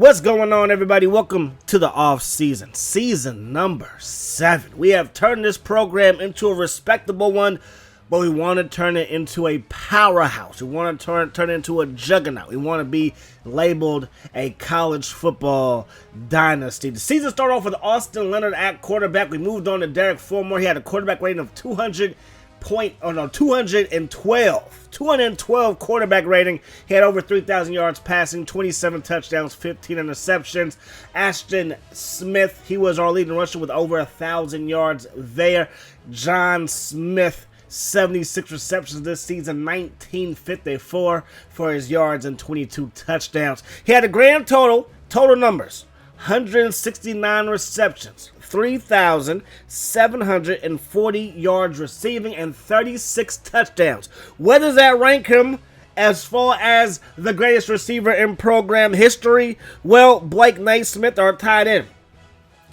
What's going on, everybody? Welcome to the off-season, season number 7. We have turned this program into a respectable one, but we want to turn it into a powerhouse. We want to turn it into a juggernaut. We want to be labeled a college football dynasty. The season started off with Austin Leonard at quarterback. We moved on to Derek Fulmore. He had a quarterback rating of 212 quarterback rating. He had over 3,000 yards passing, 27 touchdowns, 15 interceptions. Ashton Smith, he was our leading rusher with over 1,000 yards there. John Smith, 76 receptions this season, 1954 for his yards and 22 touchdowns. He had a grand total numbers, 169 receptions, 3,740 yards receiving, and 36 touchdowns. Where does that rank him as far as the greatest receiver in program history? Well, Blake Naismith, our tight end,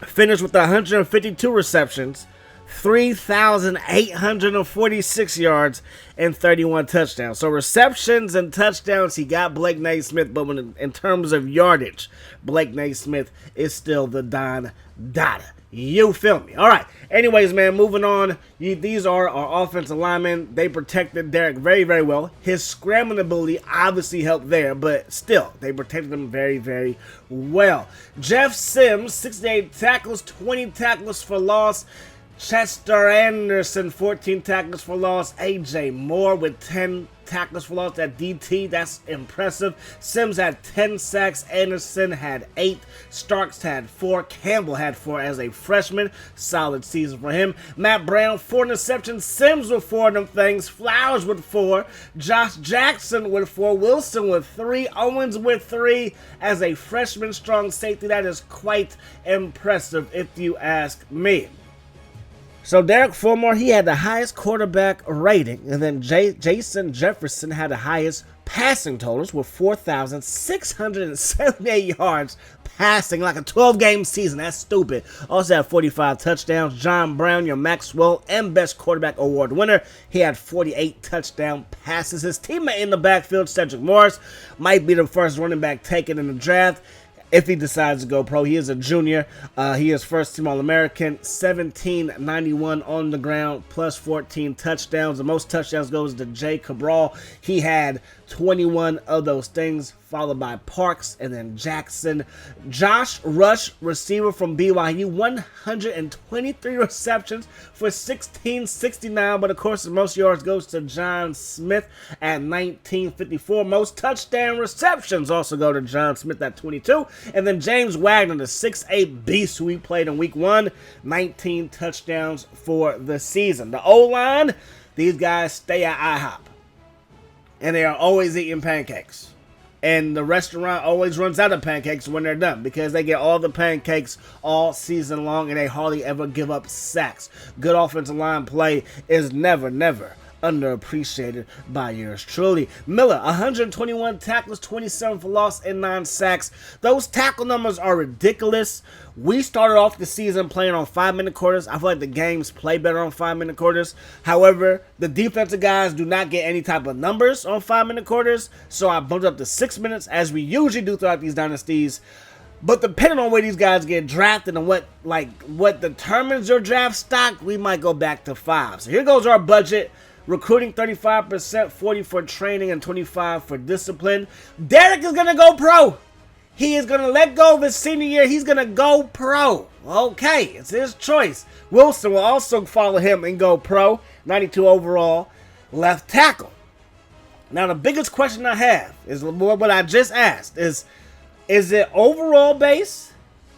finished with 152 receptions, 3,846 yards, and 31 touchdowns. So receptions and touchdowns, he got Blake Naismith, but in terms of yardage, Blake Naismith is still the Don Dada. You feel me? All right. Anyways, man, moving on. These are our offensive linemen. They protected Derek very, very well. His scrambling ability obviously helped there, but still, they protected him very, very well. Jeff Sims, 68 tackles, 20 tackles for loss. Chester Anderson, 14 tackles for loss. A.J. Moore with 10 tackles for loss at DT. That's impressive. Sims had 10 sacks. Anderson had 8. Starks had 4. Campbell had 4 as a freshman. Solid season for him. Matt Brown, 4 interceptions. Sims with 4 of them things. Flowers with 4. Josh Jackson with 4. Wilson with 3. Owens with 3 as a freshman strong safety. That is quite impressive if you ask me. So Derek Fulmore, he had the highest quarterback rating, and then Jason Jefferson had the highest passing totals with 4,678 yards passing, like a 12-game season. That's stupid. Also had 45 touchdowns. John Brown, your Maxwell and Best Quarterback Award winner, he had 48 touchdown passes. His teammate in the backfield, Cedric Morris, might be the first running back taken in the draft. If he decides to go pro, he is a junior. He is first-team All-American, 1791 on the ground, plus 14 touchdowns. The most touchdowns goes to Jay Cabral. He had 21 of those things, followed by Parks and then Jackson. Josh Rush, receiver from BYU, 123 receptions for 1669, but of course the most yards goes to John Smith at 1954. Most touchdown receptions also go to John Smith at 22, and then James Wagner, the 6'8 beast who we played in week 1, 19 touchdowns for the season. The O-line, these guys stay at IHOP, and they are always eating pancakes. And the restaurant always runs out of pancakes when they're done because they get all the pancakes all season long and they hardly ever give up sacks. Good offensive line play is never underappreciated by yours truly. Miller, 121 tackles, 27 for loss, and 9 sacks. Those tackle numbers are ridiculous. We started off the season playing on 5-minute quarters. I feel like the games play better on 5-minute quarters. However, the defensive guys do not get any type of numbers on 5-minute quarters, so I bumped up to 6 minutes, as we usually do throughout these dynasties. But depending on where these guys get drafted and what determines your draft stock, we might go back to 5. So here goes our budget. Recruiting 35%, 40% for training, and 25% for discipline. Derek is going to go pro. He is going to let go of his senior year. He's going to go pro. Okay, it's his choice. Wilson will also follow him and go pro. 92 overall left tackle. Now, the biggest question I have is what I just asked. Is it overall base?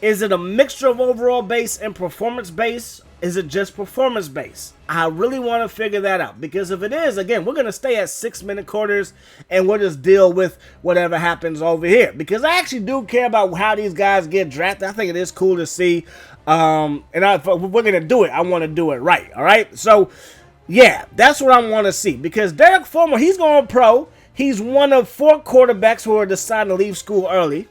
Is it a mixture of overall base and performance base? Is it just performance base? I really want to figure that out, because if it is, again, we're going to stay at 6-minute quarters and we'll just deal with whatever happens over here, because I actually do care about how these guys get drafted. I think it is cool to see, and if we're going to do it, I want to do it right, all right? So, yeah, that's what I want to see, because Derek Fulmore, he's going pro. He's one of 4 quarterbacks who are deciding to leave school early.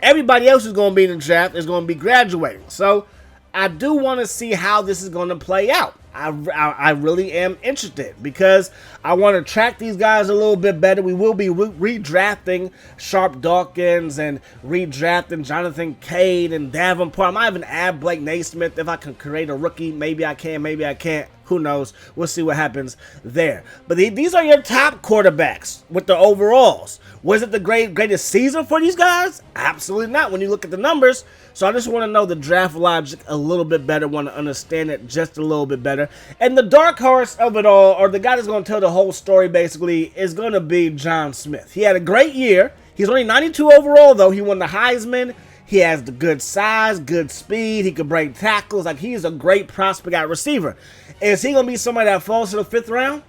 Everybody else who's going to be in the draft is going to be graduating. So I do want to see how this is going to play out. I really am interested because I want to track these guys a little bit better. We will be redrafting Sharp Dawkins and redrafting Jonathan Cade and Davenport. I might even add Blake Naismith if I can create a rookie. Maybe I can, maybe I can't. Who knows? We'll see what happens there. But these are your top quarterbacks with the overalls. Was it the greatest season for these guys? Absolutely not when you look at the numbers. So I just want to know the draft logic a little bit better, want to understand it just a little bit better. And the dark horse of it all, or the guy that's going to tell the whole story basically, is going to be John Smith. He had a great year. He's only 92 overall, though. He won the Heisman. He has the good size, good speed. He could break tackles. Like, he's a great prospect at receiver. Is he going to be somebody that falls to the 5th round?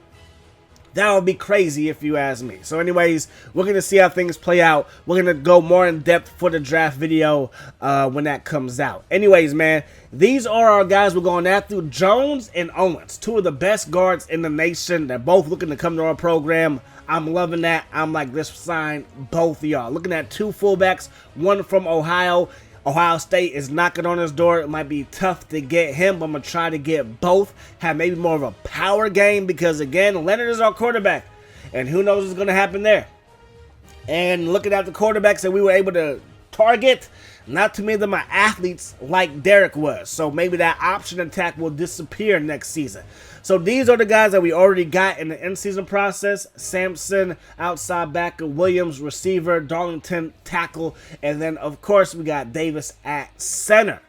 That would be crazy if you ask me. So anyways, we're going to see how things play out. We're going to go more in depth for the draft video when that comes out. Anyways, man, these are our guys we're going after. Jones and Owens, two of the best guards in the nation. They're both looking to come to our program. I'm loving that. I'm like, let's sign both of y'all. Looking at two fullbacks, one from Ohio. Ohio State is knocking on his door. It might be tough to get him, but I'm going to try to get both. Have maybe more of a power game because, again, Leonard is our quarterback. And who knows what's going to happen there. And looking at the quarterbacks that we were able to target, not too many of them are athletes like Derek was. So maybe that option attack will disappear next season. So these are the guys that we already got in the in-season process. Sampson, outside backer, Williams, receiver, Darlington, tackle, and then, of course, we got Davis at center.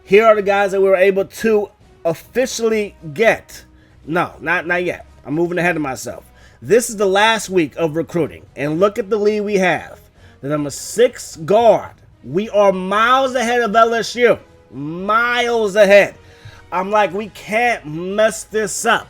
Here are the guys that we were able to officially get. No, not yet. I'm moving ahead of myself. This is the last week of recruiting, and look at the lead we have. The number 6 guard. We are miles ahead of LSU. Miles ahead. I'm like, we can't mess this up.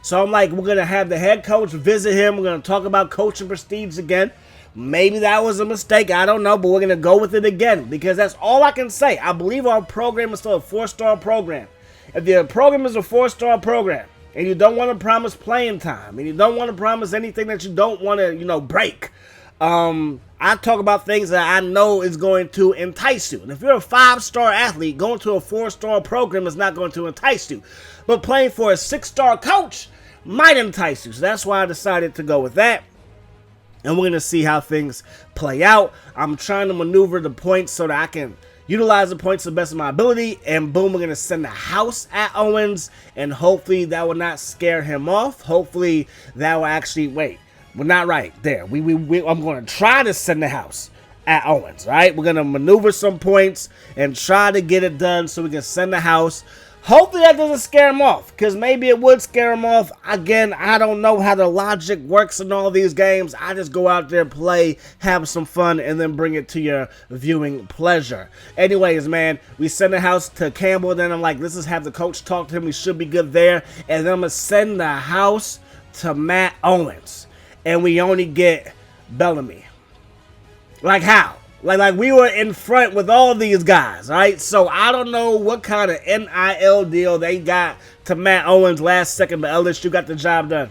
So I'm like, we're going to have the head coach visit him. We're going to talk about coaching prestige again. Maybe that was a mistake. I don't know, but we're going to go with it again because that's all I can say. I believe our program is still a 4-star program. If the program is a 4-star program and you don't want to promise playing time and you don't want to promise anything that you don't want to, break, I talk about things that I know is going to entice you. And if you're a 5-star athlete, going to a 4-star program is not going to entice you. But playing for a 6-star coach might entice you. So that's why I decided to go with that. And we're going to see how things play out. I'm trying to maneuver the points so that I can utilize the points to the best of my ability. And boom, we're going to send the house at Owens. And hopefully that will not scare him off. Hopefully that will actually, wait. We're not right there. I'm going to try to send the house at Owens, right? We're going to maneuver some points and try to get it done so we can send the house. Hopefully that doesn't scare him off because maybe it would scare him off. Again, I don't know how the logic works in all these games. I just go out there, play, have some fun, and then bring it to your viewing pleasure. Anyways, man, we send the house to Campbell. Then I'm like, let's just have the coach talk to him. We should be good there. And then I'm going to send the house to Matt Owens. And we only get Bellamy. Like how? Like we were in front with all these guys, right? So I don't know what kind of NIL deal they got to Matt Owens last second, but LSU got the job done.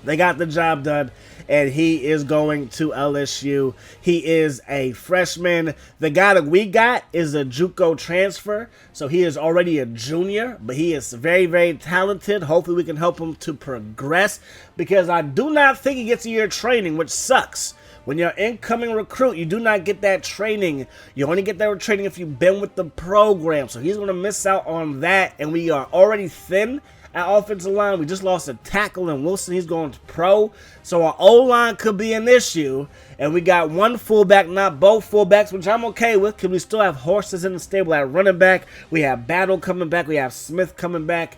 They got the job done, and he is going to LSU. He is a freshman. The guy that we got is a JUCO transfer, so he is already a junior, but he is very, very talented. Hopefully we can help him to progress because I do not think he gets a year training, which sucks. When you're an incoming recruit, you do not get that training. You only get that training if you've been with the program, so he's going to miss out on that, and we are already thin at offensive line. We just lost a tackle in Wilson. He's going to pro. So our O-line could be an issue. And we got one fullback, not both fullbacks, which I'm okay with because we still have horses in the stable at running back. We have Battle coming back. We have Smith coming back.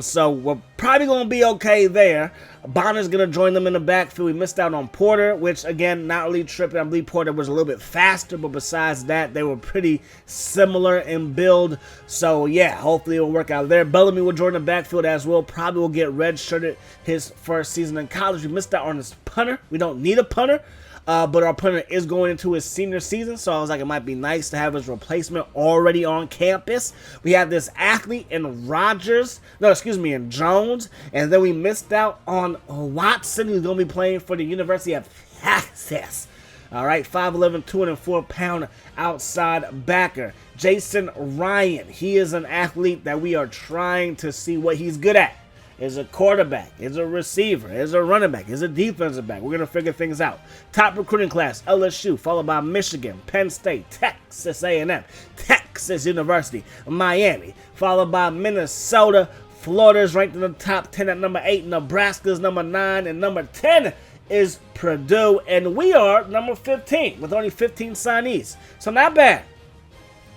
So we're probably going to be okay there. Bonner's going to join them in the backfield. We missed out on Porter, which, again, not really tripping. I believe Porter was a little bit faster, but besides that, they were pretty similar in build. So, yeah, hopefully it'll work out there. Bellamy will join the backfield as well. Probably will get redshirted his first season in college. We missed out on his punter. We don't need a punter. But our punter is going into his senior season, so I was like, it might be nice to have his replacement already on campus. We have this athlete in in Jones, and then we missed out on Watson, who's going to be playing for the University of Texas. All right, 5'11", 204-pound outside backer. Jason Ryan, he is an athlete that we are trying to see what he's good at. Is a quarterback, is a receiver, is a running back, is a defensive back. We're going to figure things out. Top recruiting class, LSU, followed by Michigan, Penn State, Texas A&M, Texas University, Miami, followed by Minnesota. Florida is ranked in the top 10 at number 8. Nebraska is number 9, and number 10 is Purdue. And we are number 15 with only 15 signees. So not bad.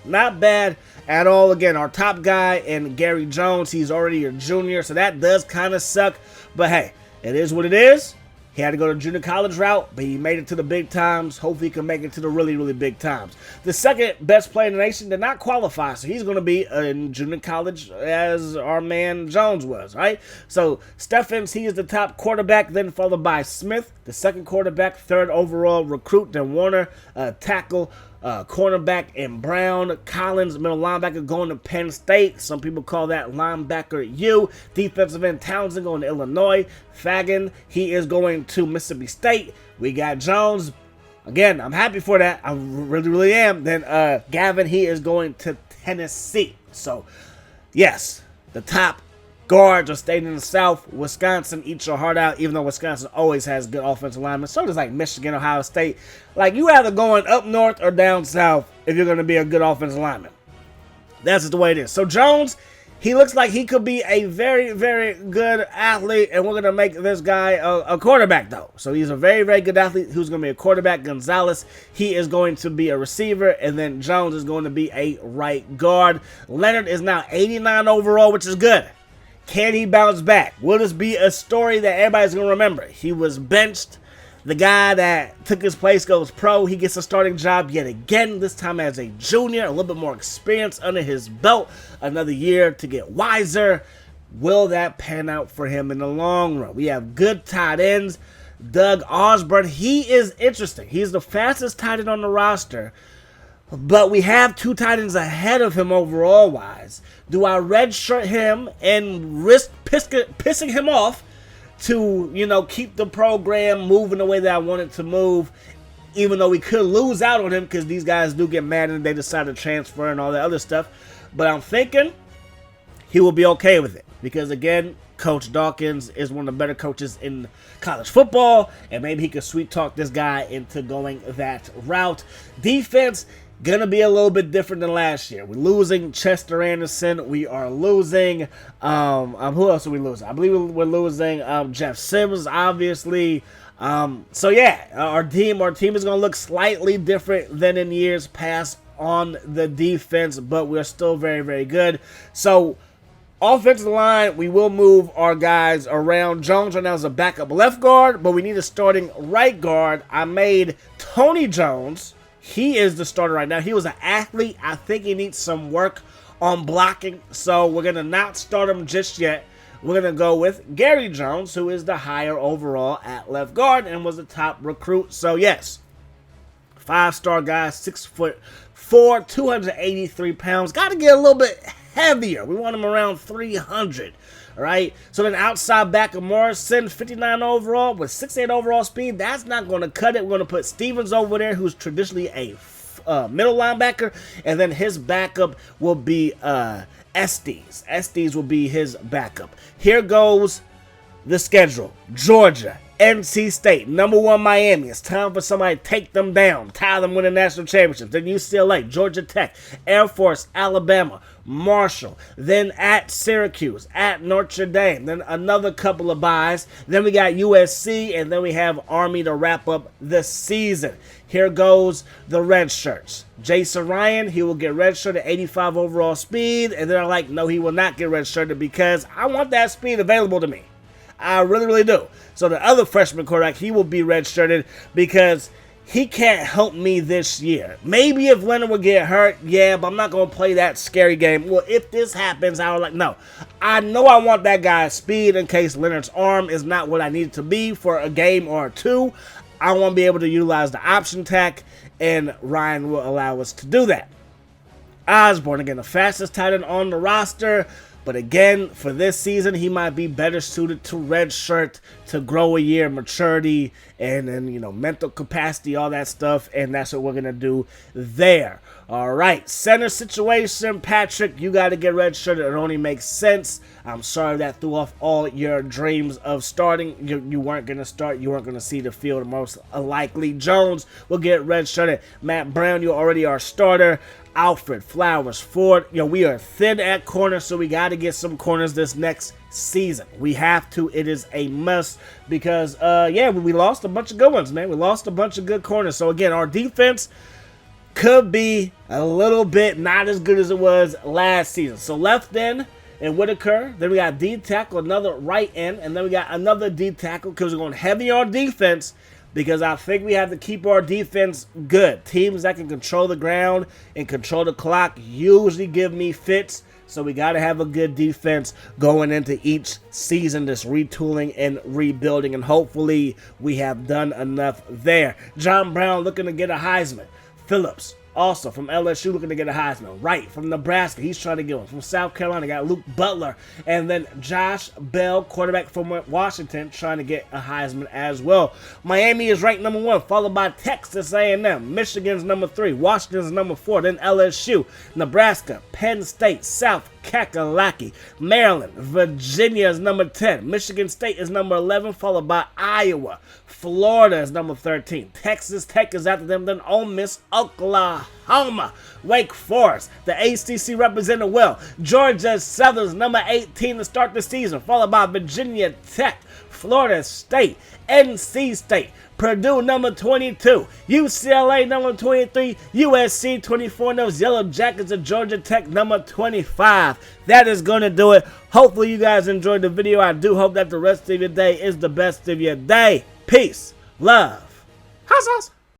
Not bad at all. Again, our top guy in Gary Jones, he's already a junior, so that does kind of suck. But hey, it is what it is. He had to go to junior college route, but he made it to the big times. Hopefully he can make it to the really, really big times. The second best player in the nation did not qualify, so he's going to be in junior college as our man Jones was, right? So Steffens, he is the top quarterback, then followed by Smith, the second quarterback, third overall recruit, then Warner, tackle, cornerback, and Brown. Collins, middle linebacker, going to Penn State. Some people call that linebacker U. Defensive end Townsend going to Illinois. Fagan, he is going to Mississippi State. We got Jones. Again, I'm happy for that. I really, really am. Then Gavin, he is going to Tennessee. So, yes, the top guards are staying in the South. Wisconsin, eat your heart out, even though Wisconsin always has good offensive linemen. So does like Michigan, Ohio State. Like, you either going up north or down south if you're going to be a good offensive lineman. That's just the way it is. So Jones, he looks like he could be a very, very good athlete, and we're going to make this guy a quarterback, though. So he's a very, very good athlete who's going to be a quarterback. Gonzalez, he is going to be a receiver, and then Jones is going to be a right guard. Leonard is now 89 overall, which is good. Can he bounce back? Will this be a story that everybody's going to remember? He was benched. The guy that took his place goes pro. He gets a starting job yet again, this time as a junior. A little bit more experience under his belt. Another year to get wiser. Will that pan out for him in the long run? We have good tight ends. Doug Osborne, he is interesting. He's the fastest tight end on the roster. But we have two tight ends ahead of him overall-wise. Do I redshirt him and risk pissing him off to, keep the program moving the way that I want it to move, even though we could lose out on him because these guys do get mad and they decide to transfer and all that other stuff. But I'm thinking he will be okay with it because, again, Coach Dawkins is one of the better coaches in college football, and maybe he could sweet-talk this guy into going that route. Defense, gonna be a little bit different than last year. We're losing Chester Anderson. We are losing who else are we losing? I believe we're losing Jeff Sims, obviously. So yeah, our team is gonna look slightly different than in years past on the defense, but we're still very, very good. So offensive line, we will move our guys around. Jones right now is a backup left guard, but we need a starting right guard. I made Tony Jones. He is the starter right now. He was an athlete. I think he needs some work on blocking, so we're going to not start him just yet. We're going to go with Gary Jones, who is the higher overall at left guard and was the top recruit. So, yes, 5-star guy, 6'4", 283 pounds. Got to get a little bit heavier. We want him around 300. All right, so then outside backer Morrison, 59 overall with 68 overall speed. That's not going to cut it. We're going to put Stevens over there, who's traditionally a middle linebacker, and then his backup will be Estes. Estes will be his backup. Here goes the schedule. Georgia, NC State, number 1 Miami. It's time for somebody to take them down, tie them with a national championship. Then UCLA, Georgia Tech, Air Force, Alabama, Marshall, then at Syracuse, at Notre Dame, then another couple of byes. Then we got USC, and then we have Army to wrap up the season. Here goes the Redshirts. Jason Ryan, he will get redshirted at 85 overall speed, and they're like, no, he will not get redshirted because I want that speed available to me. I really, really do. So the other freshman quarterback, he will be redshirted because he can't help me this year. Maybe if Leonard would get hurt, yeah, but I'm not going to play that scary game. Well, if this happens, I was like, no. I know I want that guy's speed in case Leonard's arm is not what I need it to be for a game or two. I want to be able to utilize the option tack, and Ryan will allow us to do that. Osborne, again, the fastest tight end on the roster. But again, for this season, he might be better suited to redshirt to grow a year of maturity and then, you know, mental capacity, all that stuff, and that's what we're going to do there. All right, center situation, Patrick, you got to get redshirted. It only makes sense. I'm sorry that threw off all your dreams of starting. You weren't going to start. You weren't going to see the field. Most likely Jones will get redshirted. Matt Brown, you already are starter. Alfred, Flowers, Ford. You know, we are thin at corner, so we got to get some corners this next season. We have to. It is a must because, yeah, we lost a bunch of good ones, man. We lost a bunch of good corners. So, again, our defense could be a little bit not as good as it was last season. So, left end and Whitaker. Then we got D tackle, another right end, and then we got another D tackle because we're going heavy on defense. Because I think we have to keep our defense good. Teams that can control the ground and control the clock usually give me fits. So we got to have a good defense going into each season, this retooling and rebuilding. And hopefully we have done enough there. John Brown looking to get a Heisman. Phillips, also from LSU, looking to get a Heisman. Wright from Nebraska, he's trying to get one. From South Carolina, got Luke Butler. And then Josh Bell, quarterback from Washington, trying to get a Heisman as well. Miami is ranked number 1, followed by Texas A&M. Michigan's number 3. Washington's number 4. Then LSU, Nebraska, Penn State, South Kakalaki, Maryland, Virginia is number 10. Michigan State is number 11, followed by Iowa. Florida is number 13. Texas Tech is after them. Then Ole Miss, Oklahoma, Wake Forest, the ACC represented well. Georgia Southern's number 18 to start the season, followed by Virginia Tech, Florida State, NC State, Purdue number 22, UCLA number 23, USC 24, and those Yellow Jackets of Georgia Tech number 25. That is going to do it. Hopefully you guys enjoyed the video. I do hope that the rest of your day is the best of your day. Peace, love, how's